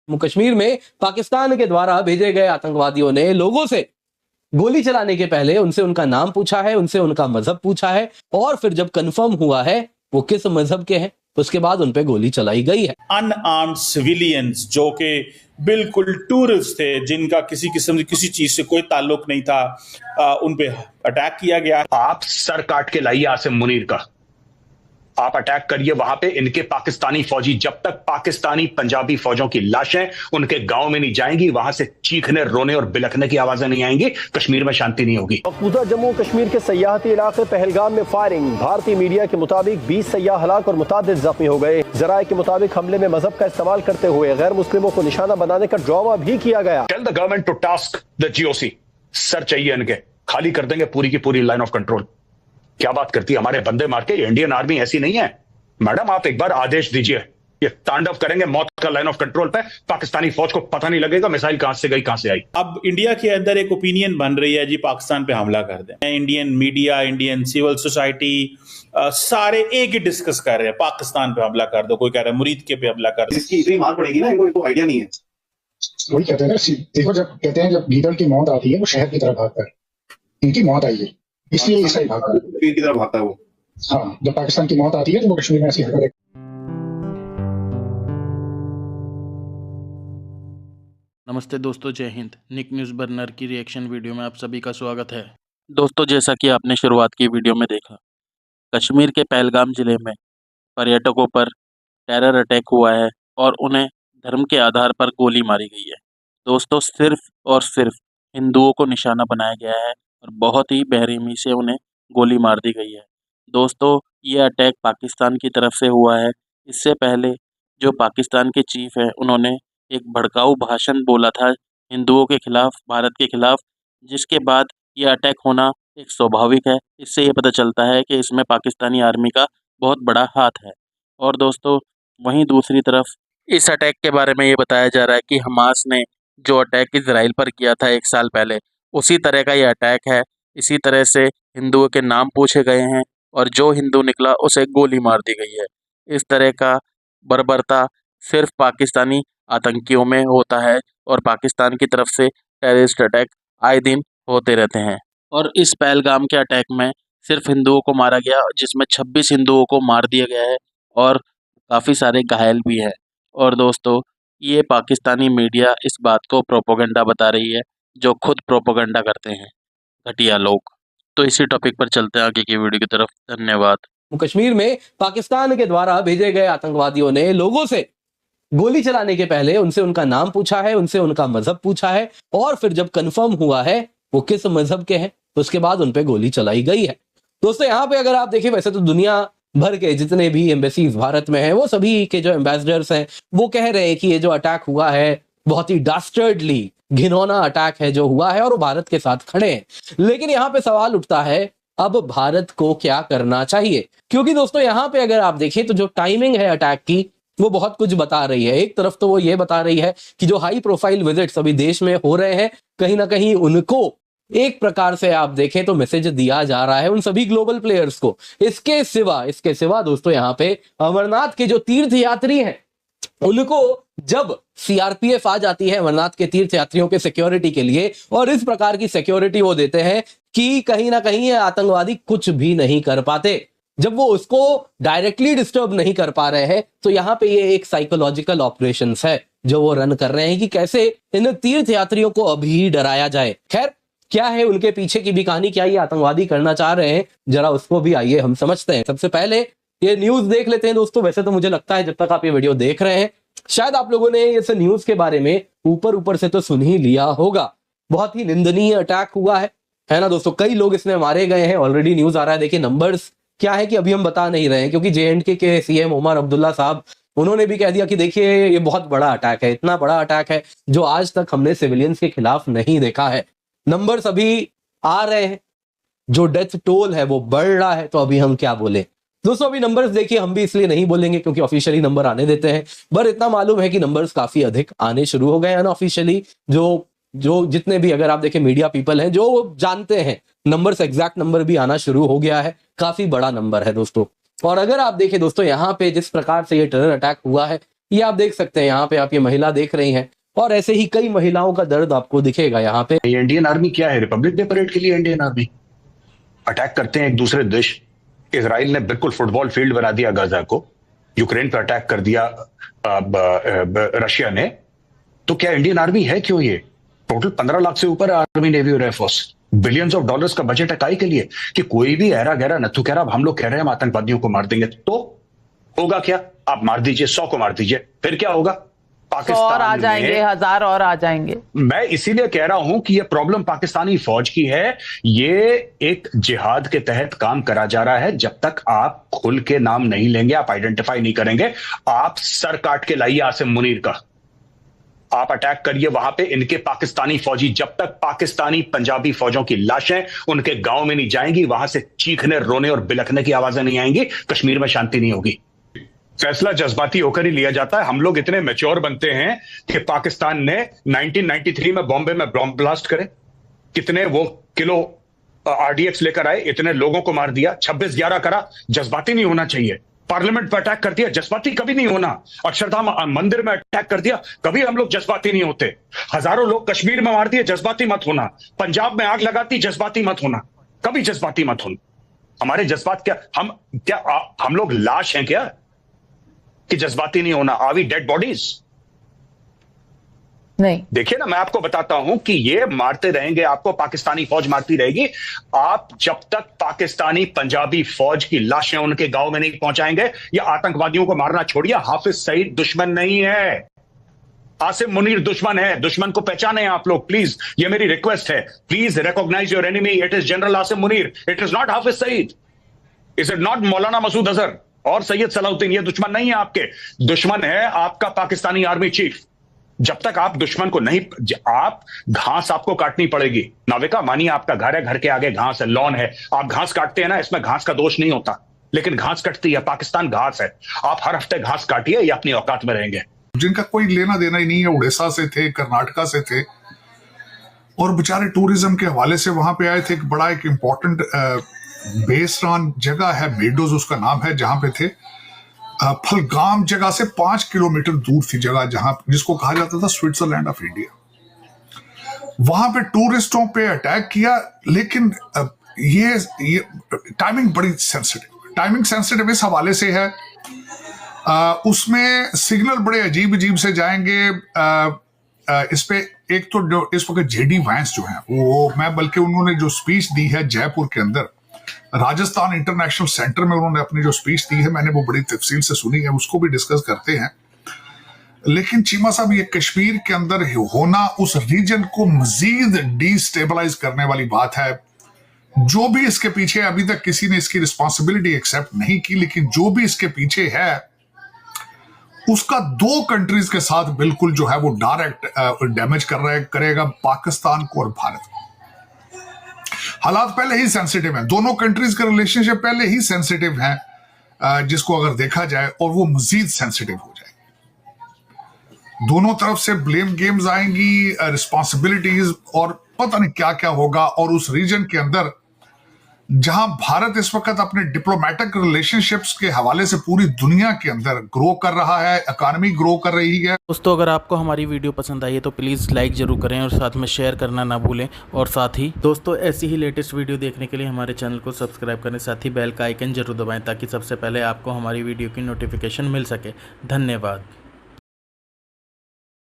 जम्मू कश्मीर में पाकिस्तान के द्वारा भेजे गए आतंकवादियों ने लोगों से गोली चलाने के पहले उनसे उनका नाम पूछा है, उनसे उनका मजहब पूछा है और फिर जब कंफर्म हुआ है वो किस मजहब के हैं उसके बाद उन पे गोली चलाई गई है। अनआर्म्ड सिविलियंस जो कि बिल्कुल टूरिस्ट थे, जिनका किसी किस्म किसी चीज से कोई ताल्लुक नहीं था, उन पे अटैक किया गया। आप सर काट के लाइए आसिम मुनीर का, आप अटैक करिए वहां पे। इनके पाकिस्तानी फौजी जब तक पाकिस्तानी पंजाबी फौजों की लाशें उनके गांव में नहीं जाएंगी, वहां से चीखने रोने और बिलखने की आवाजें नहीं आएंगी, कश्मीर में शांति नहीं होगी। मकबूजा जम्मू कश्मीर के सयाहती इलाके पहलगाम में फायरिंग। भारतीय मीडिया के मुताबिक 20 सयाह हलाक और मुतादिद जख्मी हो गए। जराये के मुताबिक हमले में मजहब का इस्तेमाल करते हुए गैर मुस्लिमों को निशाना बनाने का ड्रामा भी किया गया। Tell the government to task the GOC. Sir चाहिए इनके, खाली कर देंगे पूरी की पूरी लाइन ऑफ कंट्रोल। क्या बात करती है, हमारे बंदे मार के। इंडियन आर्मी ऐसी नहीं है मैडम, आप एक बार आदेश दीजिए, ये तांडव करेंगे मौत का लाइन ऑफ कंट्रोल पे। पाकिस्तानी फौज को पता नहीं लगेगा मिसाइल कहां से गई कहां से आई। अब इंडिया के अंदर एक ओपिनियन बन रही है जी पाकिस्तान पे हमला कर दें। Indian media, Indian civil society सारे एक ही डिस्कस कर रहे हैं पाकिस्तान पे हमला कर दो। कोई कह रहा है मुरीद के पे हमला कर दो। इसकी इतनी मार पड़ेगी ना, इनको आइडिया नहीं है। वही कहते हैं ना, देखो जब कहते हैं जब गीदड़ की मौत आती है वो शहर की तरफ भागता है, इनकी मौत आई है इसलिए इस साइड भागता है, की तरफ भागता है वो। हाँ, जब पाकिस्तान की मौत आती है तो वो कश्मीर में ऐसी हरकत। नमस्ते दोस्तों, जय हिंद। निक न्यूज़ बर्नर की रिएक्शन वीडियो में आप सभी का स्वागत है। दोस्तों, जैसा कि आपने शुरुआत की वीडियो में देखा, कश्मीर के पहलगाम ज़िले में पर्यटकों पर टेरर अटैक हुआ है और उन्हें धर्म के आधार पर गोली मारी गई है। दोस्तों, सिर्फ और सिर्फ हिंदुओं को निशाना बनाया गया है और बहुत ही बेरहमी से उन्हें गोली मार दी गई है। दोस्तों, ये अटैक पाकिस्तान की तरफ से हुआ है। इससे पहले जो पाकिस्तान के चीफ हैं, उन्होंने एक भड़काऊ भाषण बोला था हिंदुओं के खिलाफ, भारत के खिलाफ, जिसके बाद ये अटैक होना एक स्वाभाविक है। इससे ये पता चलता है कि इसमें पाकिस्तानी आर्मी का बहुत बड़ा हाथ है। और दोस्तों, वहीं दूसरी तरफ इस अटैक के बारे में ये बताया जा रहा है कि हमास ने जो अटैक इजराइल पर किया था 1 साल पहले, उसी तरह का ये अटैक है। इसी तरह से हिंदुओं के नाम पूछे गए हैं और जो हिंदू निकला उसे गोली मार दी गई है। इस तरह का बर्बरता सिर्फ पाकिस्तानी आतंकियों में होता है और पाकिस्तान की तरफ से टेररिस्ट अटैक आए दिन होते रहते हैं। और इस पहलगाम के अटैक में सिर्फ हिंदुओं को मारा गया, जिसमें 26 हिंदुओं को मार दिया गया है और काफ़ी सारे घायल भी हैं। और दोस्तों, ये पाकिस्तानी मीडिया इस बात को प्रोपेगेंडा बता रही है, जो खुद प्रोपेगेंडा करते हैं घटिया लोग। तो इसी टॉपिक पर चलते हैं आगे की वीडियो की तरफ। धन्यवाद। कश्मीर में पाकिस्तान के द्वारा भेजे गए आतंकवादियों ने लोगों से गोली चलाने के पहले उनसे उनका नाम पूछा है, उनसे उनका मजहब पूछा है और फिर जब कंफर्म हुआ है वो किस मजहब के हैं उसके बाद उन पे गोली चलाई गई है। दोस्तों, यहाँ पे अगर आप देखें, वैसे तो दुनिया भर के जितने भी एम्बेसीज भारत में हैं, वो सभी के जो एम्बेसडर्स हैं वो कह रहे हैं कि ये जो अटैक हुआ है बहुत ही डास्टर्डली घिनौना अटैक है जो हुआ है और वो भारत के साथ खड़े हैं। लेकिन यहाँ पे सवाल उठता है, अब भारत को क्या करना चाहिए? क्योंकि दोस्तों, यहाँ पे अगर आप देखें तो जो टाइमिंग है अटैक की वो बहुत कुछ बता रही है। एक तरफ तो वो ये बता रही है कि जो हाई प्रोफाइल विजिट्स अभी देश में हो रहे हैं, कहीं ना कहीं उनको एक प्रकार से आप देखें तो मैसेज दिया जा रहा है उन सभी ग्लोबल प्लेयर्स को। इसके सिवा दोस्तों, यहाँ पे अमरनाथ के जो तीर्थ यात्री हैं उनको जब सीआरपीएफ आ जाती है अमरनाथ के तीर्थ यात्रियों के सिक्योरिटी के लिए, और इस प्रकार की सिक्योरिटी वो देते हैं कि कहीं ना कहीं ये आतंकवादी कुछ भी नहीं कर पाते। जब वो उसको डायरेक्टली डिस्टर्ब नहीं कर पा रहे हैं तो यहाँ पे ये एक साइकोलॉजिकल ऑपरेशन है जो वो रन कर रहे हैं कि कैसे इन तीर्थ यात्रियों को अभी डराया जाए। खैर, क्या है उनके पीछे की भी कहानी, क्या ये आतंकवादी करना चाह रहे हैं, जरा उसको भी आइए हम समझते हैं। सबसे पहले ये न्यूज देख लेते हैं दोस्तों। वैसे तो मुझे लगता है जब तक आप ये वीडियो देख रहे हैं शायद आप लोगों ने इस न्यूज के बारे में ऊपर से तो सुन ही लिया होगा। बहुत ही निंदनीय अटैक हुआ है ना दोस्तों। कई लोग इसमें मारे गए हैं, ऑलरेडी न्यूज आ रहा है। देखिए, नंबर्स क्या है कि अभी हम बता नहीं रहे हैं क्योंकि जेएंडके के सीएम उमर अब्दुल्ला साहब, उन्होंने भी कह दिया कि देखिए ये बहुत बड़ा अटैक है, इतना बड़ा अटैक है जो आज तक हमने सिविलियंस के खिलाफ नहीं देखा है। नंबर्स अभी आ रहे हैं, जो डेथ टोल है वो बढ़ रहा है, तो अभी हम क्या बोले दोस्तों। अभी नंबर्स देखिए, हम भी इसलिए नहीं बोलेंगे क्योंकि ऑफिशियली नंबर आने देते हैं, पर इतना मालूम है कि नंबर्स काफी अधिक आने शुरू हो गए हैं अनऑफिशियली। जो जितने भी अगर आप देखें मीडिया पीपल हैं जो जानते हैं नंबर्स, एग्जैक्ट नंबर भी आना शुरू हो गया है। काफी बड़ा नंबर है दोस्तों। और अगर आप देखें दोस्तों, यहाँ पे जिस प्रकार से ये टेरर अटैक हुआ है, ये आप देख सकते हैं, यहाँ पे आप ये महिला देख रही हैं और ऐसे ही कई महिलाओं का दर्द आपको दिखेगा यहाँ पे। ये इंडियन आर्मी क्या है? रिपब्लिक डे परेड के लिए इंडियन आर्मी अटैक करते हैं एक दूसरे देश। इजराइल ने बिल्कुल फुटबॉल फील्ड बना दिया गाजा को, यूक्रेन पर अटैक कर दिया रशिया ने। तो क्या इंडियन आर्मी है क्यों? ये टोटल 15 लाख से ऊपर आर्मी, नेवी और एयरफोर्स, बिलियंस ऑफ डॉलर्स का बजट है काई के लिए कि कोई भी ऐरा गहरा नथु कह रहा हम लोग कह रहे हैं हम आतंकवादियों को मार देंगे, तो होगा क्या? आप मार दीजिए, 100 को मार दीजिए, फिर क्या होगा? 100 और आ जाएंगे, 1000 और आ जाएंगे। मैं इसीलिए कह रहा हूं कि यह प्रॉब्लम पाकिस्तानी फौज की है। ये एक जिहाद के तहत काम करा जा रहा है। जब तक आप खुल के नाम नहीं लेंगे, आप आइडेंटिफाई नहीं करेंगे, आप सर काट के लाइए आसिम मुनीर का, आप अटैक करिए वहां पे इनके पाकिस्तानी फौजी। जब तक पाकिस्तानी पंजाबी फौजों की लाशें उनके गांव में नहीं जाएंगी, वहां से चीखने, रोने और बिलखने की आवाजें नहीं आएंगी, कश्मीर में शांति नहीं होगी। फैसला जज्बाती होकर ही लिया जाता है। हम लोग इतने मैच्योर बनते हैं कि पाकिस्तान ने 1993 में बॉम्बे में बॉम्ब ब्लास्ट करे, कितने वो किलो आरडीएक्स लेकर आए, इतने लोगों को मार दिया, 26/11 करा, जज्बाती नहीं होना चाहिए। पार्लियामेंट पर अटैक कर दिया, जज्बाती कभी नहीं होना। अक्षरधाम मंदिर में अटैक कर दिया, कभी हम लोग जज्बाती नहीं होते। हजारों लोग कश्मीर में मार दिए, जज्बाती मत होना। पंजाब में आग लगाती, जज्बाती मत होना, कभी जज्बाती मत होना। हमारे जज्बात क्या हम लोग लाश हैं क्या कि जज्बाती नहीं होना? Are we dead bodies? नहीं। देखिए ना, मैं आपको बताता हूं कि ये मारते रहेंगे आपको, पाकिस्तानी फौज मारती रहेगी। आप जब तक पाकिस्तानी पंजाबी फौज की लाशें उनके गांव में नहीं पहुंचाएंगे, या आतंकवादियों को मारना छोड़िए, हाफिज सईद दुश्मन नहीं है, आसिम मुनीर दुश्मन है। दुश्मन को पहचाने आप लोग प्लीज, ये मेरी रिक्वेस्ट है। Please recognize your enemy, it is general Asim Munir, it is not Hafiz Saeed, is it not Maulana Masood Azhar और सैयद सलाउद्दीन। ये दुश्मन नहीं है आपके, दुश्मन है आपका पाकिस्तानी आर्मी चीफ। जब तक आप दुश्मन को नहीं, आप घास आपको काटनी पड़ेगी। नाविका मानिए आपका घर है, घर के आगे घास है, लॉन है, आप घास काटते हैं ना, इसमें घास का दोष नहीं होता, लेकिन घास कटती है, पाकिस्तान घास है। आप हर हफ्ते घास काटिए, ये अपनी औकात में रहेंगे। जिनका कोई लेना देना ही नहीं है, उड़ीसा से थे, कर्नाटका से थे, और बेचारे टूरिज्म के हवाले से वहां पे आए थे। एक बड़ा एक इंपॉर्टेंट बेसरान जगह है, मेडोज उसका नाम है, जहां पे थे। फलगाम जगह से 5 किलोमीटर दूर थी जगह, जहां जिसको कहा जाता था स्विट्जरलैंड ऑफ इंडिया। वहां पे टूरिस्टों पे अटैक किया, लेकिन ये टाइमिंग बड़ी सेंसिटिव, टाइमिंग सेंसिटिव इस हवाले से है, उसमें सिग्नल बड़े अजीब अजीब से जाएंगे। इस पे एक तो जो इस वक्त जेडी वैंस जो है वो, मैं बल्कि उन्होंने जो स्पीच दी है जयपुर के अंदर राजस्थान इंटरनेशनल सेंटर में, उन्होंने अपनी जो स्पीच दी है, मैंने वो बड़ी तफसील से सुनी है, उसको भी डिस्कस करते हैं। लेकिन चीमा साहब, ये कश्मीर के अंदर होना उस रीजन को मजीद डिस्टेबलाइज करने वाली बात है। जो भी इसके पीछे, अभी तक किसी ने इसकी रिस्पॉन्सिबिलिटी एक्सेप्ट नहीं की, लेकिन जो भी इसके पीछे है उसका 2 कंट्रीज के साथ बिल्कुल जो है वो डायरेक्ट डैमेज करेगा पाकिस्तान को और भारत को। हालात पहले ही सेंसिटिव हैं, दोनों कंट्रीज का रिलेशनशिप पहले ही सेंसिटिव है, जिसको अगर देखा जाए, और वो मजीद सेंसिटिव हो जाएगी। दोनों तरफ से ब्लेम गेम्स आएंगी, रिस्पॉन्सिबिलिटीज, और पता नहीं क्या क्या होगा। और उस रीजन के अंदर जहां भारत इस वक्त अपने डिप्लोमेटिक रिलेशनशिप्स के हवाले से पूरी दुनिया के अंदर ग्रो कर रहा है, इकॉनमी ग्रो कर रही है। दोस्तों, अगर आपको हमारी वीडियो पसंद आई है तो प्लीज़ लाइक ज़रूर करें और साथ में शेयर करना ना भूलें। और साथ ही दोस्तों, ऐसी ही लेटेस्ट वीडियो देखने के लिए हमारे चैनल को सब्सक्राइब करें, साथ ही बेल का आइकन जरूर दबाएं ताकि सबसे पहले आपको हमारी वीडियो की नोटिफिकेशन मिल सके। धन्यवाद।